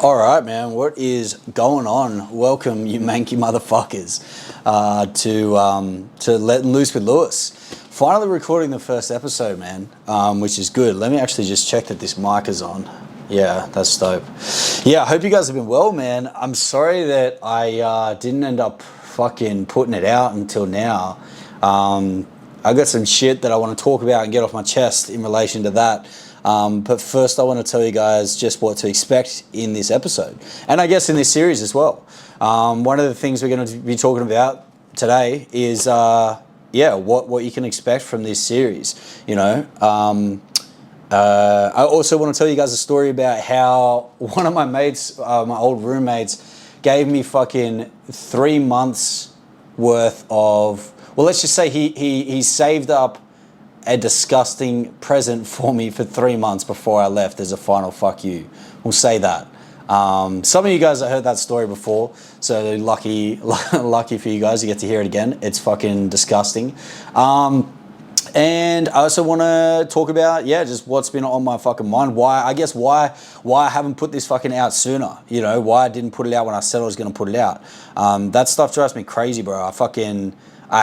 All right, man. What is going on? Welcome, you manky motherfuckers, to Lettin Loose with Lewis. Finally recording the first episode, man, which is good. Let me actually just check that this mic is on. Yeah, that's dope. Yeah, I hope you guys have been well, man. I'm sorry that I didn't end up fucking putting it out until now. I got some shit that I want to talk about and get off my chest in relation to that. But first I want to tell you guys just what to expect in this episode. And I guess in this series as well. One of the things we're going to be talking about today is, what you can expect from this series, you know. I also want to tell you guys a story about how one of my mates, my old roommates, gave me fucking 3 months worth of, well, let's just say he saved up a disgusting present for me for 3 months before I left as a final fuck you. We'll say that. Some of you guys have heard that story before, so lucky for you guys, you get to hear it again. It's fucking disgusting. And I also want to talk about, just what's been on my fucking mind. Why I haven't put this fucking out sooner. You know, why I didn't put it out when I said I was going to put it out. That stuff drives me crazy, bro. I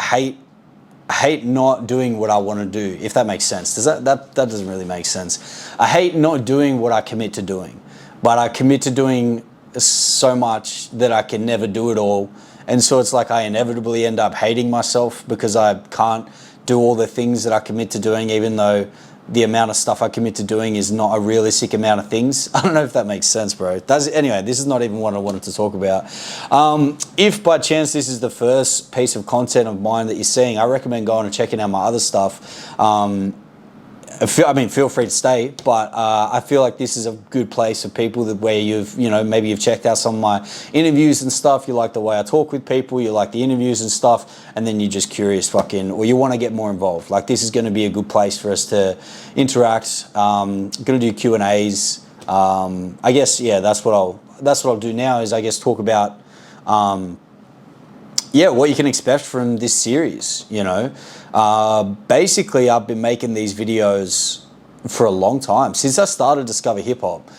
hate not doing what I want to do, if that makes sense. That doesn't really make sense. I hate not doing what I commit to doing, but I commit to doing so much that I can never do it all. And so it's like I inevitably end up hating myself because I can't do all the things that I commit to doing, even though the amount of stuff I commit to doing is not a realistic amount of things. I don't know if that makes sense, bro. Anyway, this is not even what I wanted to talk about. If by chance this is the first piece of content of mine that you're seeing, I recommend going and checking out my other stuff. Feel free to stay, but I feel like this is a good place for people where maybe you've checked out some of my interviews and stuff. You like the way I talk with people, you like the interviews and stuff, and then you're just curious or you want to get more involved. Like, this is going to be a good place for us to interact. Going to do Q&As. I guess, that's what I'll do now is, I guess, talk about what you can expect from this series, you know. Basically, I've been making these videos for a long time, since I started Discover Hip Hop,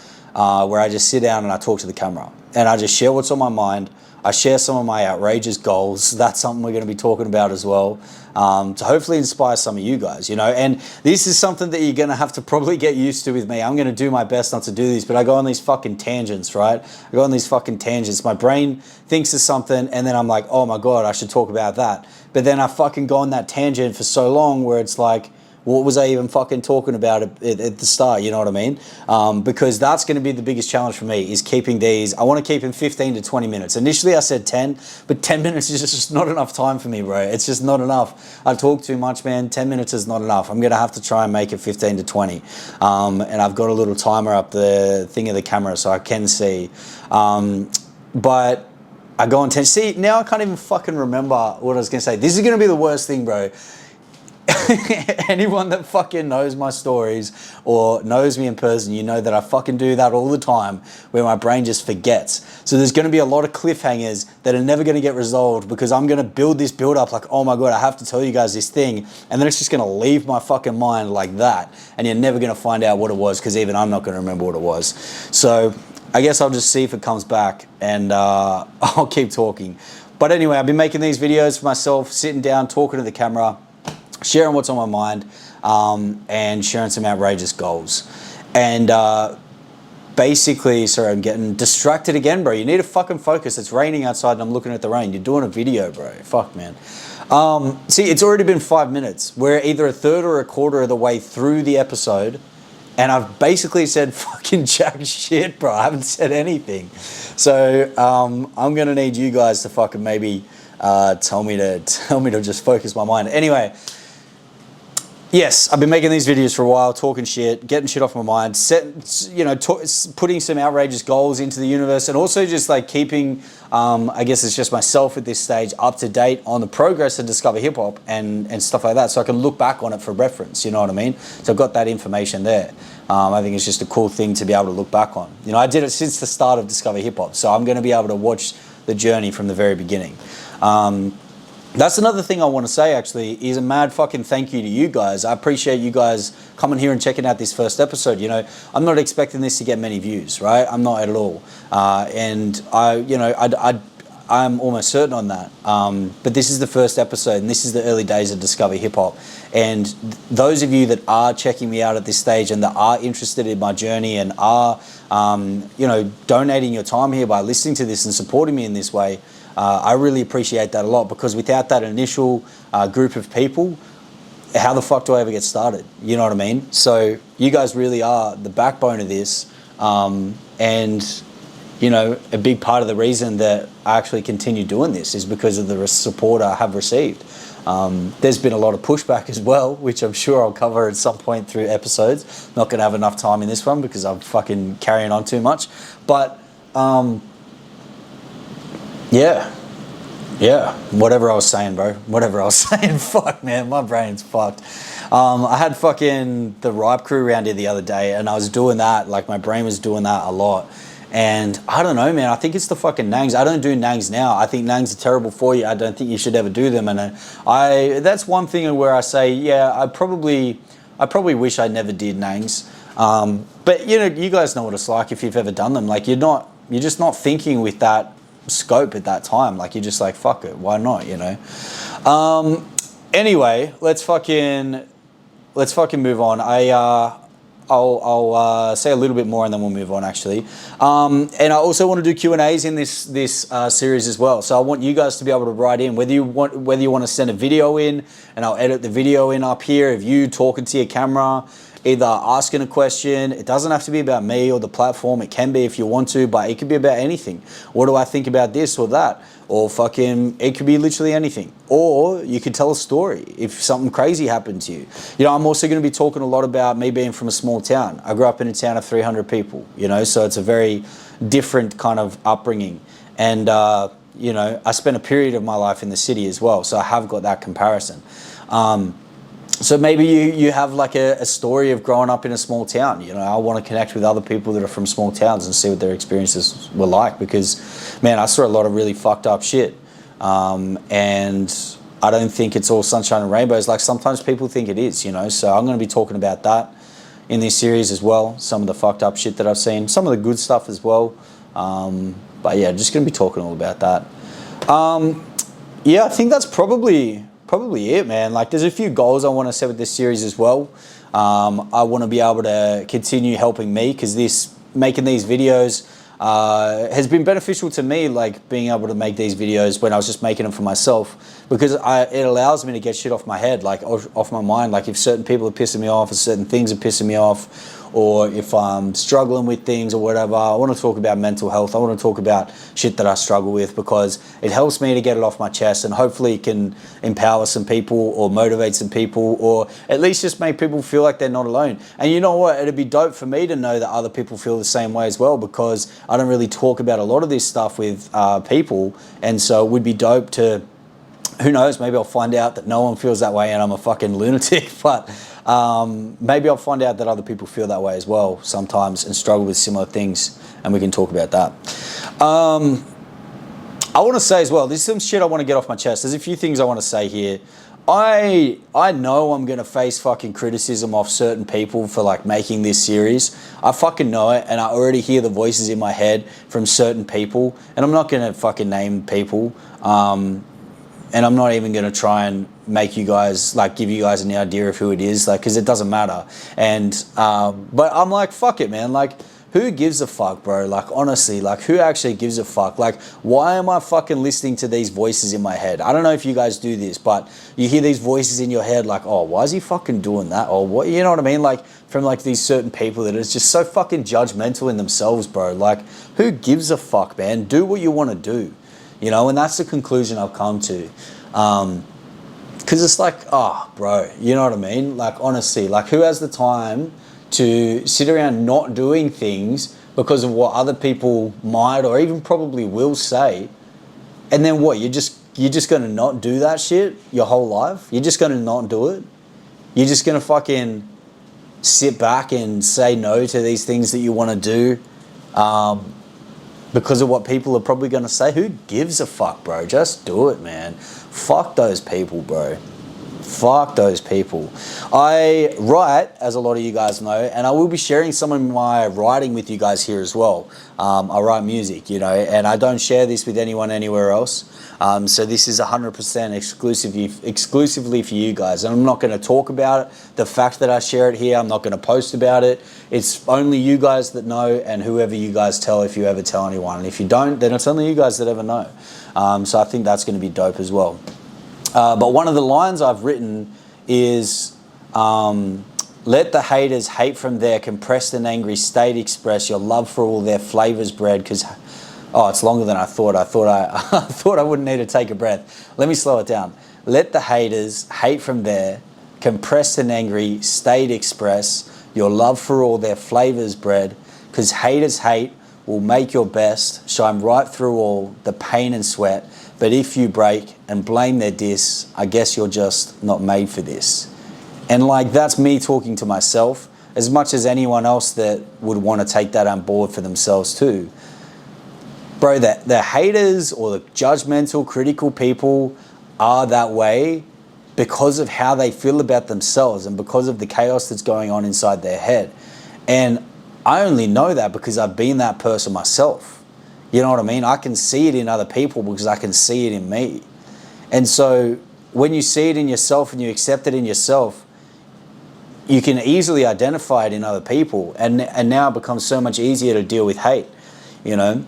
where I just sit down and I talk to the camera and I just share what's on my mind. I share some of my outrageous goals. That's something we're going to be talking about as well, to hopefully inspire some of you guys, you know. And this is something that you're going to have to probably get used to with me. I'm going to do my best not to do these, but I go on these fucking tangents, right? I go on these fucking tangents. My brain thinks of something and then I'm like, oh my God, I should talk about that. But then I fucking go on that tangent for so long where it's like, what was I even fucking talking about at the start? You know what I mean? Because that's going to be the biggest challenge for me, is keeping these. I want to keep them 15 to 20 minutes. Initially I said 10, but 10 minutes is just not enough time for me, bro. It's just not enough. I talk too much, man. 10 minutes is not enough. I'm going to have to try and make it 15 to 20. And I've got a little timer up the thing of the camera so I can see. But I go on 10. See, now I can't even fucking remember what I was going to say. This is going to be the worst thing, bro. Anyone that fucking knows my stories or knows me in person, you know that I fucking do that all the time, where my brain just forgets. So there's going to be a lot of cliffhangers that are never going to get resolved, because I'm going to build this build up like, oh my God, I have to tell you guys this thing, and then it's just going to leave my fucking mind like that, and you're never going to find out what it was, because even I'm not going to remember what it was. So I guess I'll just see if it comes back, and I'll keep talking. But anyway, I've been making these videos for myself, sitting down, talking to the camera, sharing what's on my mind, and sharing some outrageous goals. And basically, sorry, I'm getting distracted again, bro. You need to fucking focus. It's raining outside and I'm looking at the rain. You're doing a video, bro. Fuck, man. See, it's already been 5 minutes. We're either a third or a quarter of the way through the episode, and I've basically said fucking jack shit, bro. I haven't said anything. So I'm gonna need you guys to fucking maybe tell me to just focus my mind. Anyway. Yes, I've been making these videos for a while, talking shit, getting shit off my mind, putting some outrageous goals into the universe, and also just like keeping, I guess it's just myself at this stage, up to date on the progress of Discover Hip Hop and stuff like that, so I can look back on it for reference, you know what I mean? So I've got that information there. I think it's just a cool thing to be able to look back on. You know, I did it since the start of Discover Hip Hop, so I'm going to be able to watch the journey from the very beginning. That's another thing I want to say, actually, is a mad fucking thank you to you guys. I appreciate you guys coming here and checking out this first episode. You know, I'm not expecting this to get many views, right? I'm not at all. And I'm almost certain on that. But this is the first episode, and this is the early days of Discover Hip Hop. And those of you that are checking me out at this stage and that are interested in my journey and are, donating your time here by listening to this and supporting me in this way, I really appreciate that a lot, because without that initial group of people, how the fuck do I ever get started? You know what I mean? So you guys really are the backbone of this, and a big part of the reason that I actually continue doing this is because of the support I have received. There's been a lot of pushback as well, which I'm sure I'll cover at some point through episodes. Not going to have enough time in this one because I'm fucking carrying on too much. But yeah, whatever I was saying, bro. Whatever I was saying. Fuck, man, my brain's fucked. I had fucking the Ripe Crew around here the other day, and I was doing that, like my brain was doing that a lot. And I don't know, man, I think it's the fucking nangs. I don't do nangs now. I think nangs are terrible for you. I don't think you should ever do them. And that's one thing where I say, yeah, I probably wish I never did nangs. But you guys know what it's like if you've ever done them. Like you're just not thinking with that scope at that time. Like you're just like, fuck it, why not, Anyway, let's fucking move on. I'll say a little bit more and then we'll move on, actually. And I also want to do Q&As in this series as well. So I want you guys to be able to write in, whether you want to send a video in, and I'll edit the video in up here of you talking to your camera, either asking a question. It doesn't have to be about me or the platform. It can be if you want to, but it could be about anything. What do I think about this or that? Or it could be literally anything. Or you could tell a story if something crazy happened to you. I'm also going to be talking a lot about me being from a small town. I grew up in a town of 300 people, so it's a very different kind of upbringing. And, I spent a period of my life in the city as well, so I have got that comparison. So maybe you have like a story of growing up in a small town. I want to connect with other people that are from small towns and see what their experiences were like, because, man, I saw a lot of really fucked up shit. And I don't think it's all sunshine and rainbows like sometimes people think it is, So I'm going to be talking about that in this series as well. Some of the fucked up shit that I've seen, some of the good stuff as well. But yeah, just going to be talking all about that. I think that's probably it, man. Like there's a few goals I want to set with this series as well. I want to be able to continue helping me, because making these videos has been beneficial to me, like being able to make these videos when I was just making them for myself, because it allows me to get shit off my head, like off my mind. Like if certain people are pissing me off or certain things are pissing me off, or if I'm struggling with things or whatever, I want to talk about mental health. I want to talk about shit that I struggle with, because it helps me to get it off my chest, and hopefully it can empower some people or motivate some people, or at least just make people feel like they're not alone. And you know what? It'd be dope for me to know that other people feel the same way as well, because I don't really talk about a lot of this stuff with people. And so it would be dope to, who knows, maybe I'll find out that no one feels that way and I'm a fucking lunatic, but maybe I'll find out that other people feel that way as well sometimes and struggle with similar things, and we can talk about that. I want to say as well, there's some shit I want to get off my chest. There's a few things I want to say here. I know I'm going to face fucking criticism off certain people for like making this series. I fucking know it, and I already hear the voices in my head from certain people, and I'm not going to fucking name people. And I'm not even going to try and make you guys, like, give you guys an idea of who it is, like, because it doesn't matter. And, but I'm like, fuck it, man. Like, who gives a fuck, bro? Like, honestly, like, who actually gives a fuck? Like, why am I fucking listening to these voices in my head? I don't know if you guys do this, but you hear these voices in your head, like, oh, why is he fucking doing that? Or what, you know what I mean? Like, from like these certain people that is just so fucking judgmental in themselves, bro. Like, who gives a fuck, man? Do what you want to do. And that's the conclusion I've come to. Because it's like, oh, bro, you know what I mean? Like, honestly, like, who has the time to sit around not doing things because of what other people might or even probably will say? And then what, you're just going to not do that shit your whole life? You're just going to not do it? You're just going to fucking sit back and say no to these things that you want to do? because of what people are probably going to say. Who gives a fuck, bro? Just do it, man. Fuck those people, bro. Fuck those people. I write, as a lot of you guys know, and I will be sharing some of my writing with you guys here as well. I write music, you know, and I don't share this with anyone anywhere else. So this is 100% exclusively for you guys. And I'm not going to talk about it. The fact that I share it here, I'm not going to post about it. It's only you guys that know, and whoever you guys tell, if you ever tell anyone. And if you don't, then it's only you guys that ever know. So I think that's going to be dope as well. But one of the lines I've written is, let the haters hate from their compressed and angry state express your love for all their flavors bred. Because, oh, it's longer than I thought. I thought I wouldn't need to take a breath. Let me slow it down. Let the haters hate from their compressed and angry state express your love for all their flavors bred. Because haters hate will make your best shine right through all the pain and sweat. But if you break and blame their diss, I guess you're just not made for this. And like, that's me talking to myself as much as anyone else that would want to take that on board for themselves too. Bro, the haters or the judgmental, critical people are that way because of how they feel about themselves and because of the chaos that's going on inside their head. And I only know that because I've been that person myself. You know what I mean? I can see it in other people because I can see it in me. And so when you see it in yourself and you accept it in yourself, you can easily identify it in other people. And now it becomes so much easier to deal with hate, you know,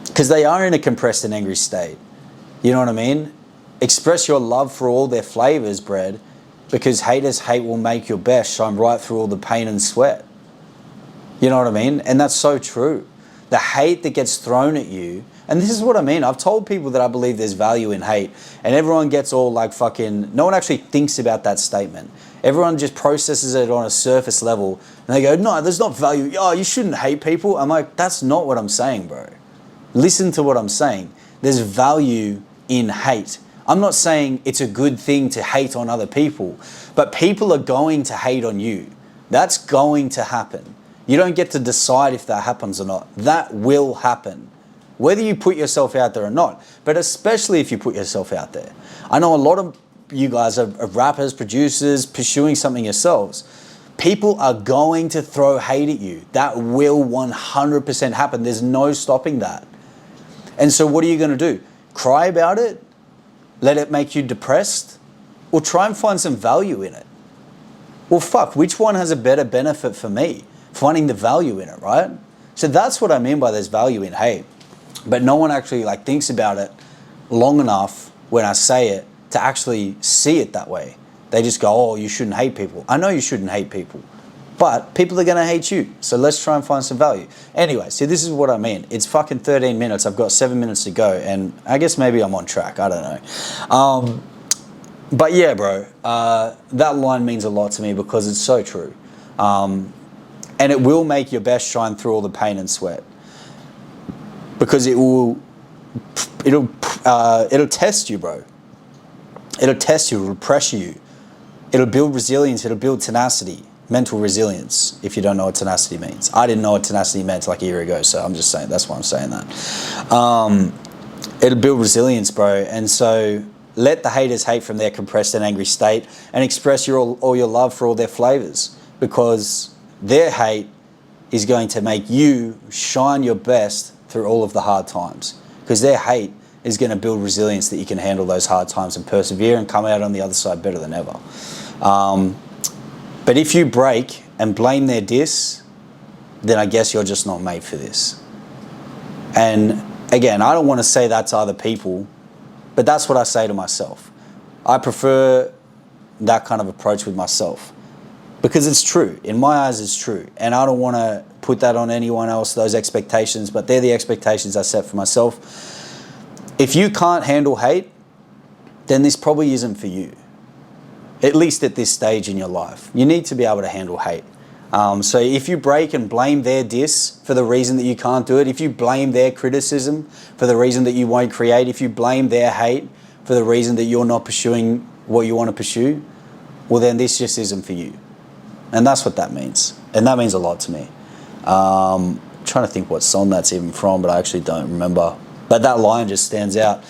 because they are in a compressed and angry state. You know what I mean? Express your love for all their flavors bred, because haters hate will make your best shine right through all the pain and sweat. You know what I mean? And that's so true. The hate that gets thrown at you, and this is what I mean. I've told people that I believe there's value in hate, and everyone gets all like fucking, no one actually thinks about that statement. Everyone just processes it on a surface level, and they go, no, there's not value. Oh, you shouldn't hate people. I'm like, that's not what I'm saying, bro. Listen to what I'm saying. There's value in hate. I'm not saying it's a good thing to hate on other people, but people are going to hate on you. That's going to happen. You don't get to decide if that happens or not. That will happen, whether you put yourself out there or not, but especially if you put yourself out there. I know a lot of you guys are rappers, producers, pursuing something yourselves. People are going to throw hate at you. That will 100% happen. There's no stopping that. And so what are you going to do? Cry about it? Let it make you depressed? Or try and find some value in it? Well, fuck, which one has a better benefit for me? Finding the value in it, right? So that's what I mean by there's value in hate. But no one actually like thinks about it long enough when I say it to actually see it that way. They just go, oh, you shouldn't hate people. I know you shouldn't hate people, but people are gonna hate you. So let's try and find some value. Anyway, see, this is what I mean. It's fucking 13 minutes. I've got 7 minutes to go, and I guess maybe I'm on track. I don't know. But yeah, bro, that line means a lot to me because it's so true. And it will make your best shine through all the pain and sweat, because it'll test you, bro. It'll test you, it'll pressure you. It'll build resilience, it'll build tenacity, mental resilience, if you don't know what tenacity means. I didn't know what tenacity meant like a year ago, so I'm just saying, that's why I'm saying that. It'll build resilience, bro. And so let the haters hate from their compressed and angry state and express all your love for all their flavors, because their hate is going to make you shine your best through all of the hard times, because their hate is going to build resilience that you can handle those hard times and persevere and come out on the other side better than ever. But if you break and blame their diss, then I guess you're just not made for this. And again, I don't want to say that to other people, but that's what I say to myself. I prefer that kind of approach with myself, because it's true. In my eyes, it's true. And I don't want to put that on anyone else, those expectations, but they're the expectations I set for myself. If you can't handle hate, then this probably isn't for you, at least at this stage in your life. You need to be able to handle hate. So if you break and blame their diss for the reason that you can't do it, if you blame their criticism for the reason that you won't create, if you blame their hate for the reason that you're not pursuing what you want to pursue, well, then this just isn't for you. And that's what that means. And that means a lot to me. trying to think what song that's even from, but I actually don't remember. But that line just stands out.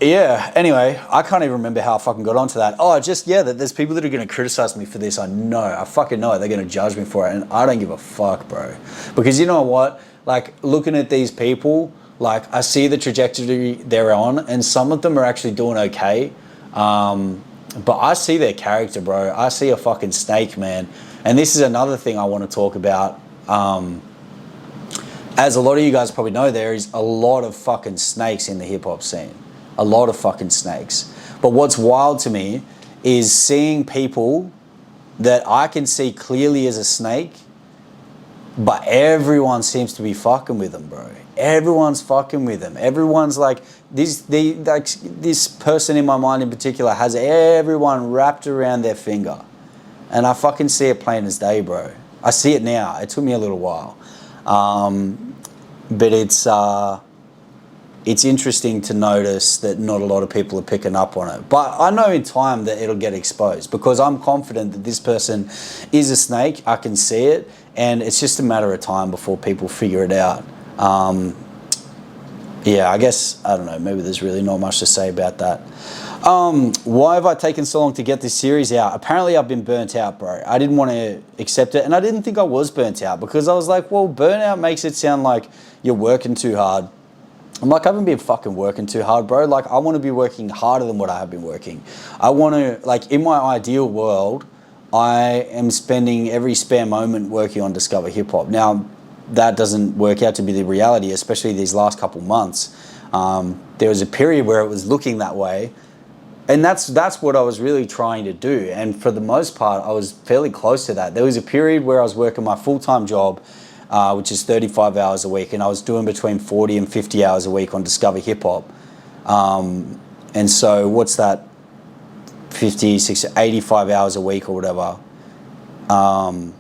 Yeah, anyway, I can't even remember how I fucking got onto that. Oh, just, yeah, that there's people that are going to criticize me for this. I fucking know it. They're going to judge me for it. And I don't give a fuck, bro. Because you know what? Like, looking at these people, like, I see the trajectory they're on, and some of them are actually doing okay. But I see their character, bro. I see a fucking snake, man. And this is another thing I want to talk about. As a lot of you guys probably know, there is a lot of fucking snakes in the hip-hop scene. A lot of fucking snakes. But what's wild to me is seeing people that I can see clearly as a snake, but everyone seems to be fucking with them, bro. Everyone's fucking with them. Everyone's like, this person in my mind in particular has everyone wrapped around their finger. And I fucking see it plain as day, bro. I see it now. It took me a little while. But it's interesting to notice that not a lot of people are picking up on it. But I know in time that it'll get exposed, because I'm confident that this person is a snake. I can see it, and it's just a matter of time before people figure it out. Yeah, I guess, I don't know, maybe there's really not much to say about that. Why have I taken so long to get this series out? Apparently I've been burnt out, bro. I didn't want to accept it, and I didn't think I was burnt out, because I was like, well, burnout makes it sound like you're working too hard. I'm like, I haven't been fucking working too hard, bro. Like, I want to be working harder than what I have been working. I want to, like, in my ideal world, I am spending every spare moment working on Discover Hip Hop. Now, that doesn't work out to be the reality, especially these last couple months. There was a period where it was looking that way, and that's what I was really trying to do. And for the most part, I was fairly close to that. There was a period where I was working my full-time job, which is 35 hours a week, and I was doing between 40 and 50 hours a week on Discover Hip Hop. And so what's that? 50, 60, 85 hours a week or whatever. And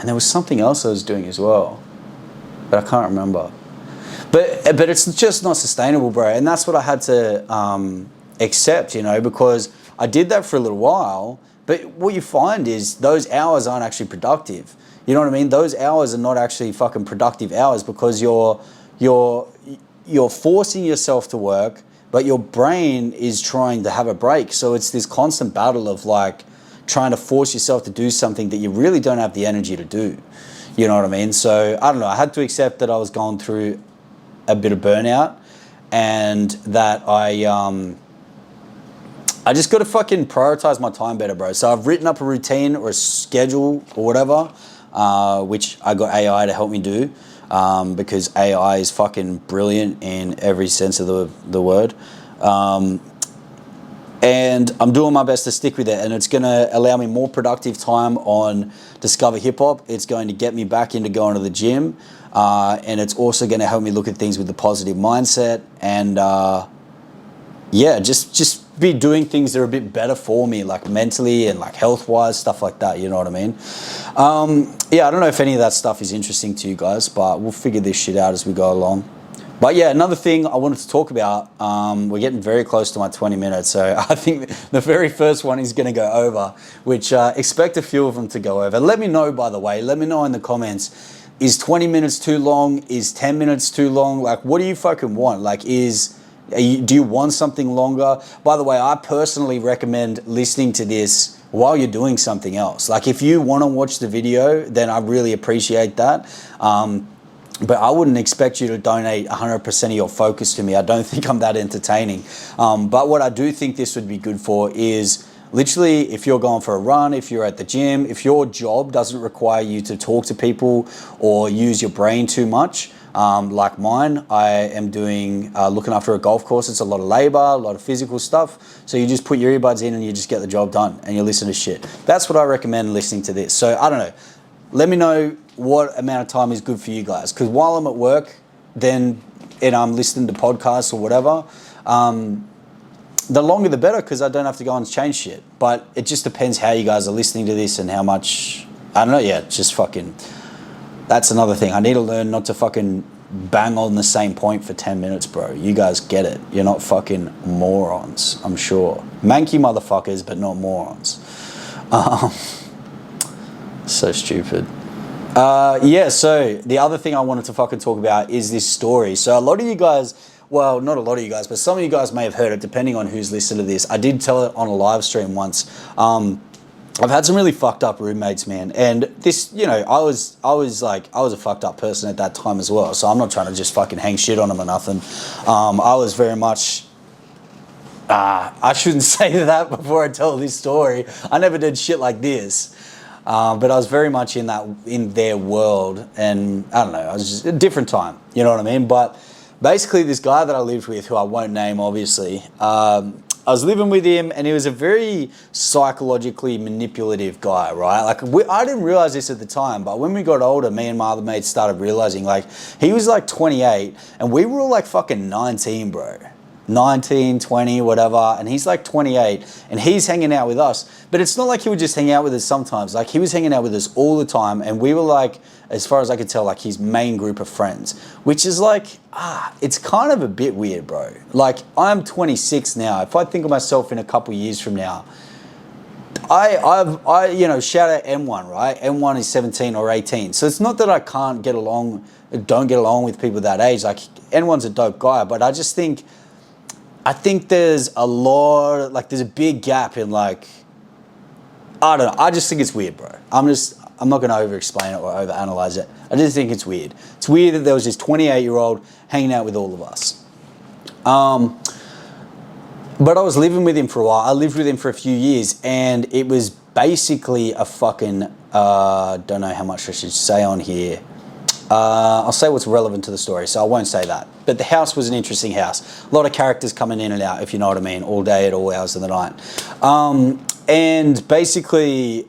there was something else I was doing as well, but I can't remember. But it's just not sustainable, bro. And that's what I had to accept, you know, because I did that for a little while. But what you find is those hours aren't actually productive. You know what I mean? Those hours are not actually fucking productive hours, because you're forcing yourself to work, but your brain is trying to have a break. So it's this constant battle of like trying to force yourself to do something that you really don't have the energy to do. You know what I mean? So I don't know. I had to accept that I was going through a bit of burnout, and that I just got to fucking prioritize my time better, bro. So I've written up a routine or a schedule or whatever, which I got AI to help me do, because AI is fucking brilliant in every sense of the word. And I'm doing my best to stick with it, and it's going to allow me more productive time on Discover Hip Hop. It's going to get me back into going to the gym, and it's also going to help me look at things with a positive mindset, and yeah, just be doing things that are a bit better for me, like mentally and like health-wise, stuff like that, you know what I mean? Yeah, I don't know if any of that stuff is interesting to you guys, but we'll figure this shit out as we go along. But yeah, another thing I wanted to talk about, we're getting very close to my 20 minutes, so I think the very first one is going to go over, which expect a few of them to go over. Let me know, by the way, let me know in the comments, is 20 minutes too long? Is 10 minutes too long? Like, what do you fucking want? Like, do you want something longer? By the way, I personally recommend listening to this while you're doing something else. Like, if you want to watch the video, then I really appreciate that. But I wouldn't expect you to donate 100% of your focus to me. I don't think I'm that entertaining. But what I do think this would be good for is literally if you're going for a run, if you're at the gym, if your job doesn't require you to talk to people or use your brain too much, like mine, I am doing looking after a golf course. It's a lot of labor, a lot of physical stuff. So you just put your earbuds in and you just get the job done and you listen to shit. That's what I recommend listening to this. So I don't know. Let me know what amount of time is good for you guys. Because while I'm at work, and I'm listening to podcasts or whatever, the longer the better, because I don't have to go and change shit. But it just depends how you guys are listening to this and how much, I don't know, yeah, just fucking, that's another thing. I need to learn not to fucking bang on the same point for 10 minutes, bro. You guys get it. You're not fucking morons, I'm sure. Manky motherfuckers, but not morons. So stupid. Yeah, so the other thing I wanted to fucking talk about is this story. So a lot of you guys, well, not a lot of you guys, but some of you guys may have heard it, depending on who's listened to this. I did tell it on a live stream once. I've had some really fucked up roommates, man. And this, you know, I was a fucked up person at that time as well. So I'm not trying to just fucking hang shit on them or nothing. I was very much, I shouldn't say that before I tell this story. I never did shit like this. But I was very much in their world, and I don't know, I was just a different time, you know what I mean? But basically this guy that I lived with, who I won't name obviously, I was living with him, and he was a very psychologically manipulative guy, right? Like I didn't realize this at the time, but when we got older, me and my other mates started realizing, like, he was like 28 and we were all like fucking 19, bro. 19, 20, whatever, and he's like 28 and he's hanging out with us. But it's not like he would just hang out with us sometimes. Like, he was hanging out with us all the time, and we were like, as far as I could tell, like his main group of friends, which is like, it's kind of a bit weird, bro. Like, I'm 26 now. If I think of myself in a couple years from now, I you know, shout out M1, right? M1 is 17 or 18. So it's not that I don't get along with people that age. Like, N1's a dope guy, but I just think, there's there's a big gap in, like, I don't know. I just think it's weird, bro. I'm not going to over-explain it or over-analyze it. I just think it's weird. It's weird that there was this 28-year-old hanging out with all of us. But I was living with him for a while. I lived with him for a few years, and it was basically a fucking, don't know how much I should say on here. I'll say what's relevant to the story, so I won't say that. But the house was an interesting house. A lot of characters coming in and out, if you know what I mean, all day at all hours of the night. And basically,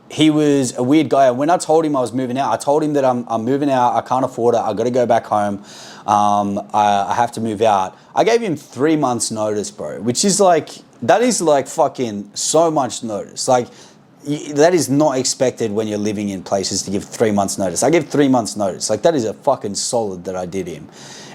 he was a weird guy. And when I told him I was moving out, I told him that I'm moving out, I can't afford it, I got to go back home, I have to move out. I gave him 3 months notice, bro, which is like, that is like fucking so much notice. Like, that is not expected when you're living in places to give 3 months notice. I give 3 months notice. Like, that is a fucking solid that I did him.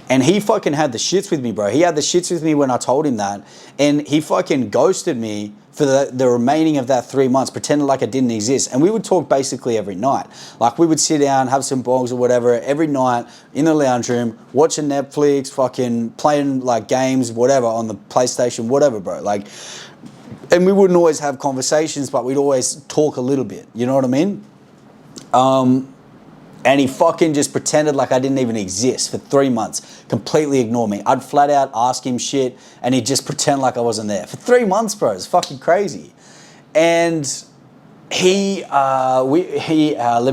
And he fucking had the shits with me, bro. He had the shits with me when I told him that. And he fucking ghosted me for the remaining of that 3 months, pretended like I didn't exist. And we would talk basically every night. Like, we would sit down, have some bongs or whatever, every night in the lounge room, watching Netflix, fucking playing like games, whatever, on the PlayStation, whatever, bro. Like, and we wouldn't always have conversations, but we'd always talk a little bit. You know what I mean? And he fucking just pretended like I didn't even exist for 3 months. Completely ignore me. I'd flat out ask him shit, and he'd just pretend like I wasn't there. For 3 months, bro. It's fucking crazy. And let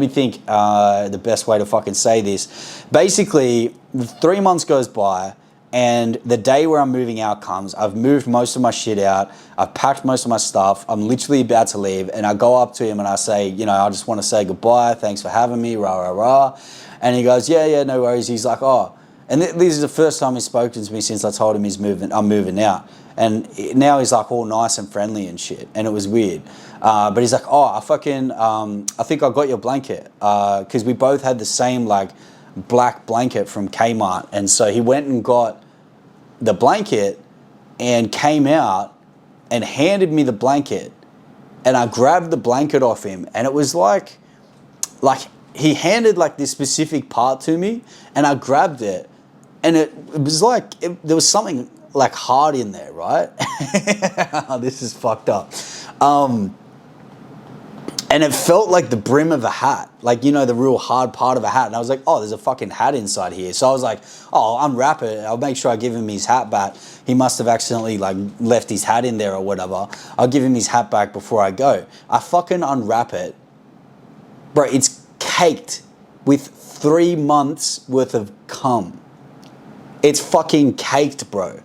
me think the best way to fucking say this. Basically, 3 months goes by, and the day where I'm moving out comes. I've moved most of my shit out. I've packed most of my stuff. I'm literally about to leave, and I go up to him and I say, you know, I just want to say goodbye. Thanks for having me, rah, rah, rah. And he goes, yeah, no worries. He's like, oh. And this is the first time he's spoken to me since I told him I'm moving out. And now he's like all nice and friendly and shit. And it was weird. But he's like, oh, I think I got your blanket. Because we both had the same like black blanket from Kmart. And so he went and got the blanket and came out and handed me the blanket, and I grabbed the blanket off him, and it was like he handed like this specific part to me, and I grabbed it, and it was like there was something like hard in there, right? This is fucked up. And it felt like the brim of a hat, like, you know, the real hard part of a hat. And I was like, oh, there's a fucking hat inside here. So I was like, oh, I'll unwrap it. I'll make sure I give him his hat back. He must have accidentally like left his hat in there or whatever. I'll give him his hat back before I go. I fucking unwrap it. Bro, it's caked with 3 months worth of cum. It's fucking caked, bro.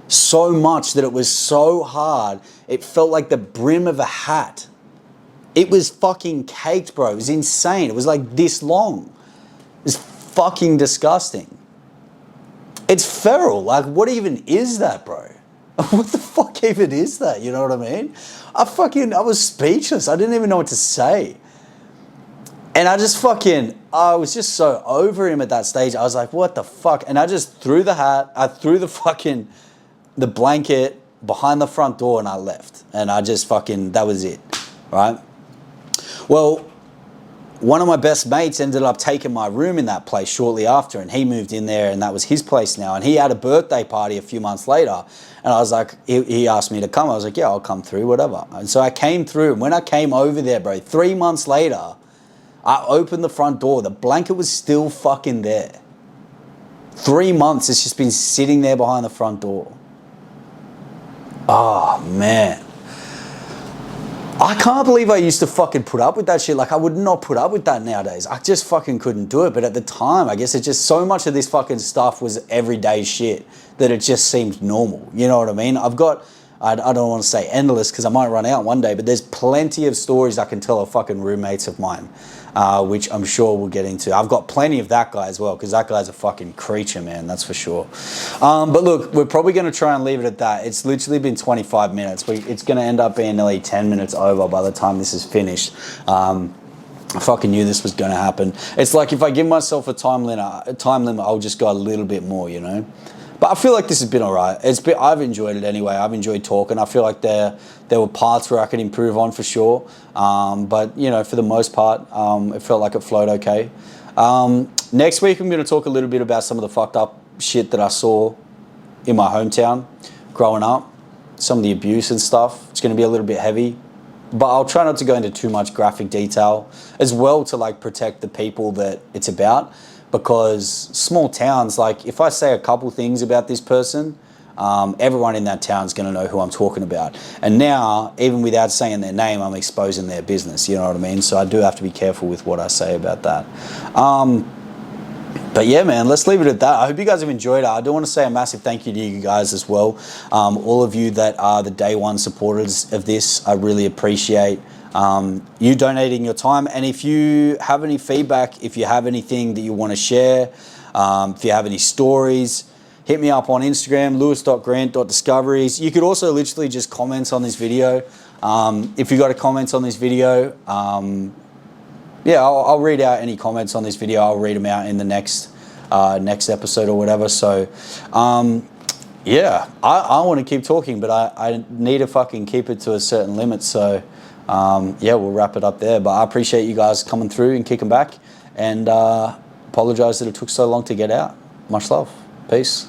So much that it was so hard, it felt like the brim of a hat. It was fucking caked, bro. It was insane. It was like this long. It was fucking disgusting. It's feral. Like, what even is that, bro? What the fuck even is that? You know what I mean? I was speechless. I didn't even know what to say. And I was just so over him at that stage. I was like, what the fuck? And I just threw the hat. I threw the blanket behind the front door, and I left. And I just that was it, right? Well, one of my best mates ended up taking my room in that place shortly after, and he moved in there, and that was his place now. And he had a birthday party a few months later, and I was like, he asked me to come. I was like, yeah, I'll come through, whatever. And so I came through, and when I came over there, bro, 3 months later, I opened the front door. The blanket was still fucking there. 3 months, it's just been sitting there behind the front door. Oh, man. I can't believe I used to fucking put up with that shit. Like, I would not put up with that nowadays. I just fucking couldn't do it. But at the time, I guess it just, so much of this fucking stuff was everyday shit that it just seemed normal. You know what I mean? I've got, I don't want to say endless because I might run out one day, but there's plenty of stories I can tell of fucking roommates of mine, which I'm sure we'll get into. I've got plenty of that guy as well, because that guy's a fucking creature, man, that's for sure. But look, we're probably going to try and leave it at that. It's literally been 25 minutes. It's going to end up being nearly 10 minutes over by the time this is finished. I fucking knew this was going to happen. It's like if I give myself a time limit, I'll just go a little bit more, you know? But I feel like this has been all right. I've enjoyed it anyway. I've enjoyed talking. I feel like there were parts where I could improve on for sure. But, you know, for the most part, it felt like it flowed okay. Next week, I'm going to talk a little bit about some of the fucked up shit that I saw in my hometown growing up. Some of the abuse and stuff. It's going to be a little bit heavy. But I'll try not to go into too much graphic detail as well to, like, protect the people that it's about. Because small towns, like if I say a couple things about this person, everyone in that town is going to know who I'm talking about. And now, even without saying their name, I'm exposing their business, you know what I mean? So I do have to be careful with what I say about that. But yeah, man, let's leave it at that. I hope you guys have enjoyed it. I do want to say a massive thank you to you guys as well. All of you that are the day one supporters of this, I really appreciate you donating your time. And if you have any feedback, if you have anything that you want to share, if you have any stories, hit me up on Instagram, lewis.grant.discoveries. You could also literally just comment on this video. If you got a comment on this video, yeah, I'll read out any comments on this video. I'll read them out in the next episode or whatever. So yeah, I want to keep talking, but I need to fucking keep it to a certain limit. So yeah, we'll wrap it up there. But I appreciate you guys coming through and kicking back, and apologize that it took so long to get out. Much love. Peace.